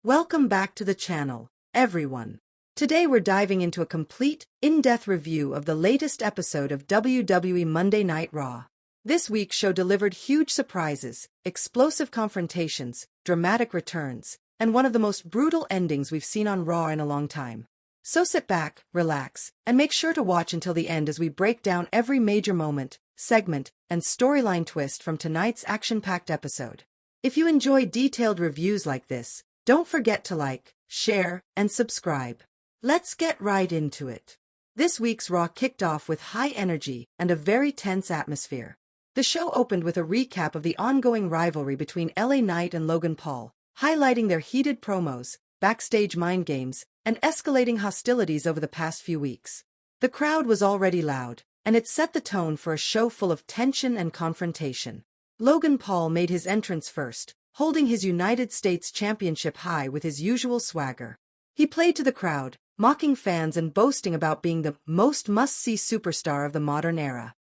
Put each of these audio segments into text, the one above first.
Welcome back to the channel, everyone. Today we're diving into a complete, in-depth review of the latest episode of WWE Monday Night Raw. This week's show delivered huge surprises, explosive confrontations, dramatic returns, and one of the most brutal endings we've seen on Raw in a long time. So sit back, relax, and make sure to watch until the end as we break down every major moment, segment, and storyline twist from tonight's action-packed episode. If you enjoy detailed reviews like this, don't forget to like, share, and subscribe. Let's get right into it. This week's Raw kicked off with high energy and a very tense atmosphere. The show opened with a recap of the ongoing rivalry between LA Knight and Logan Paul, highlighting their heated promos, backstage mind games, and escalating hostilities over the past few weeks. The crowd was already loud, and it set the tone for a show full of tension and confrontation. Logan Paul made his entrance first, holding his United States Championship high with his usual swagger. He played to the crowd, mocking fans and boasting about being the most must-see superstar of the modern era.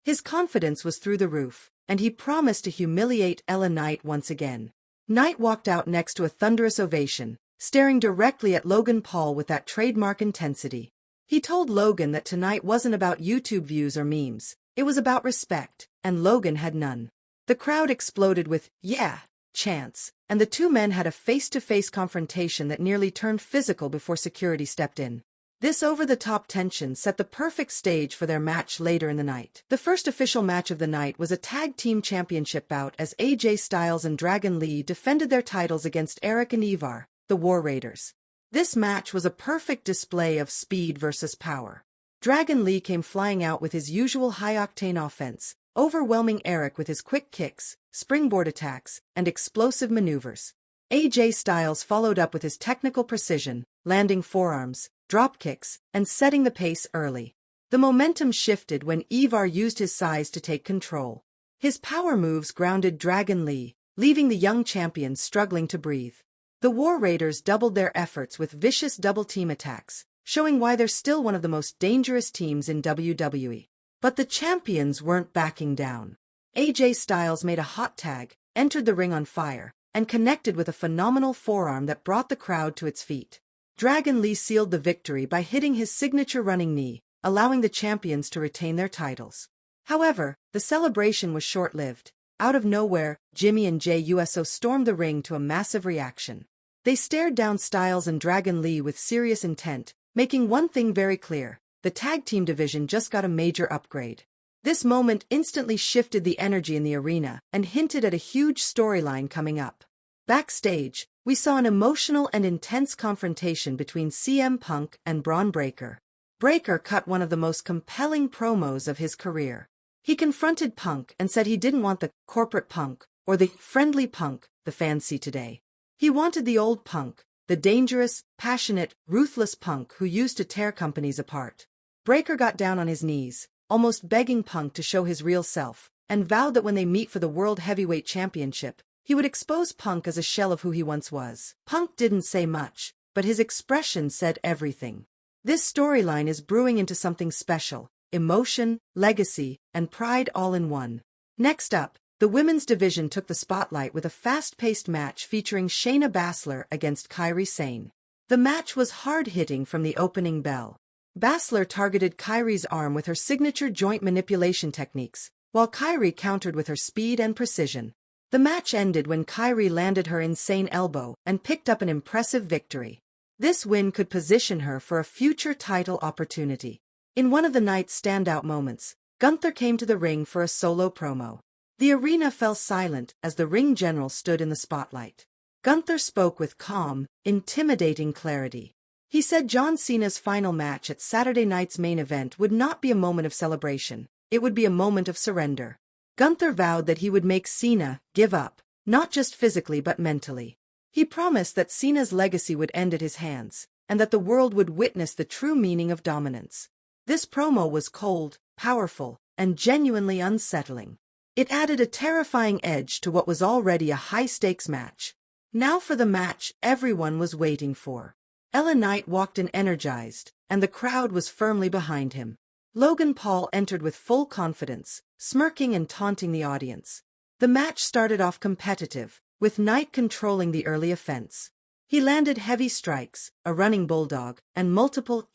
His confidence was through the roof, and he promised to humiliate LA Knight once again. Knight walked out next to a thunderous ovation, staring directly at Logan Paul with that trademark intensity. He told Logan that tonight wasn't about YouTube views or memes, it was about respect, and Logan had none. The crowd exploded with, "Yeah!" chants, and the two men had a face-to-face confrontation that nearly turned physical before security stepped in. This over-the-top tension set the perfect stage for their match later in the night. The first official match of the night was a tag team championship bout as AJ Styles and Dragon Lee defended their titles against Eric and Ivar, the War Raiders. This match was a perfect display of speed versus power. Dragon Lee came flying out with his usual high-octane offense, overwhelming Eric with his quick kicks, springboard attacks, and explosive maneuvers. AJ Styles followed up with his technical precision, landing forearms, drop kicks, and setting the pace early. The momentum shifted when Ivar used his size to take control. His power moves grounded Dragon Lee, leaving the young champion struggling to breathe. The War Raiders doubled their efforts with vicious double-team attacks, showing why they're still one of the most dangerous teams in WWE. But the champions weren't backing down. AJ Styles made a hot tag, entered the ring on fire, and connected with a phenomenal forearm that brought the crowd to its feet. Dragon Lee sealed the victory by hitting his signature running knee, allowing the champions to retain their titles. However, the celebration was short-lived. Out of nowhere, Jimmy and Jey Uso stormed the ring to a massive reaction. They stared down Styles and Dragon Lee with serious intent, making one thing very clear: the tag team division just got a major upgrade. This moment instantly shifted the energy in the arena and hinted at a huge storyline coming up. Backstage, we saw an emotional and intense confrontation between CM Punk and Bron Breakker. Breakker cut one of the most compelling promos of his career. He confronted Punk and said he didn't want the corporate Punk, or the friendly Punk, the fans see today. He wanted the old Punk, the dangerous, passionate, ruthless Punk who used to tear companies apart. Breakker got down on his knees, almost begging Punk to show his real self, and vowed that when they meet for the World Heavyweight Championship, he would expose Punk as a shell of who he once was. Punk didn't say much, but his expression said everything. This storyline is brewing into something special: emotion, legacy, and pride all in one. Next up, the women's division took the spotlight with a fast-paced match featuring Shayna Baszler against Kairi Sane. The match was hard-hitting from the opening bell. Baszler targeted Kairi's arm with her signature joint manipulation techniques, while Kairi countered with her speed and precision. The match ended when Kairi landed her insane elbow and picked up an impressive victory. This win could position her for a future title opportunity. In one of the night's standout moments, Gunther came to the ring for a solo promo. The arena fell silent as the ring general stood in the spotlight. Gunther spoke with calm, intimidating clarity. He said John Cena's final match at Saturday night's main event would not be a moment of celebration, it would be a moment of surrender. Gunther vowed that he would make Cena give up, not just physically but mentally. He promised that Cena's legacy would end at his hands, and that the world would witness the true meaning of dominance. This promo was cold, powerful, and genuinely unsettling. It added a terrifying edge to what was already a high-stakes match. Now for the match everyone was waiting for. LA Knight walked in energized, and the crowd was firmly behind him. Logan Paul entered with full confidence, smirking and taunting the audience. The match started off competitive, with Knight controlling the early offense. He landed heavy strikes, a running bulldog, and multiple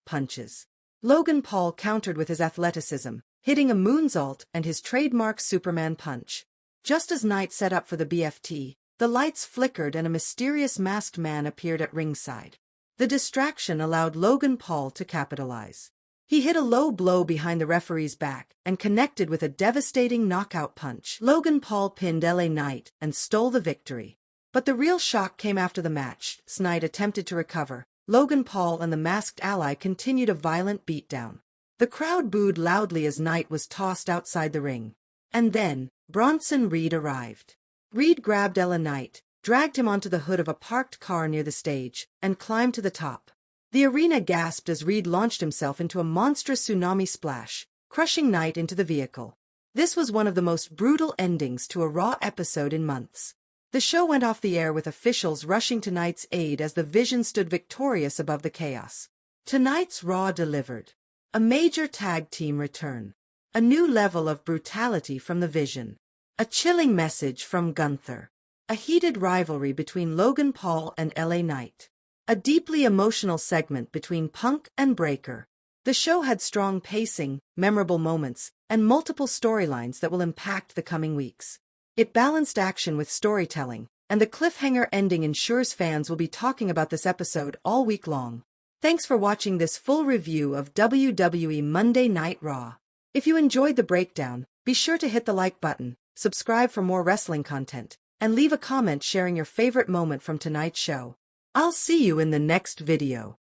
punches. Logan Paul countered with his athleticism, hitting a moonsault and his trademark Superman punch. Just as Knight set up for the BFT, the lights flickered and a mysterious masked man appeared at ringside. The distraction allowed Logan Paul to capitalize. He hit a low blow behind the referee's back and connected with a devastating knockout punch. Logan Paul pinned LA Knight and stole the victory. But the real shock came after the match. As Knight attempted to recover, Logan Paul and the masked ally continued a violent beatdown. The crowd booed loudly as Knight was tossed outside the ring. And then, Bronson Reed arrived. Reed grabbed LA Knight, dragged him onto the hood of a parked car near the stage, and climbed to the top. The arena gasped as Reed launched himself into a monstrous tsunami splash, crushing Knight into the vehicle. This was one of the most brutal endings to a Raw episode in months. The show went off the air with officials rushing to Knight's aid as the Vision stood victorious above the chaos. Tonight's Raw delivered a major tag team return, a new level of brutality from the Vision, a chilling message from Gunther, a heated rivalry between Logan Paul and LA Knight, a deeply emotional segment between Punk and Breakker. The show had strong pacing, memorable moments, and multiple storylines that will impact the coming weeks. It balanced action with storytelling, and the cliffhanger ending ensures fans will be talking about this episode all week long. Thanks for watching this full review of WWE Monday Night Raw. If you enjoyed the breakdown, be sure to hit the like button, subscribe for more wrestling content, and leave a comment sharing your favorite moment from tonight's show. I'll see you in the next video.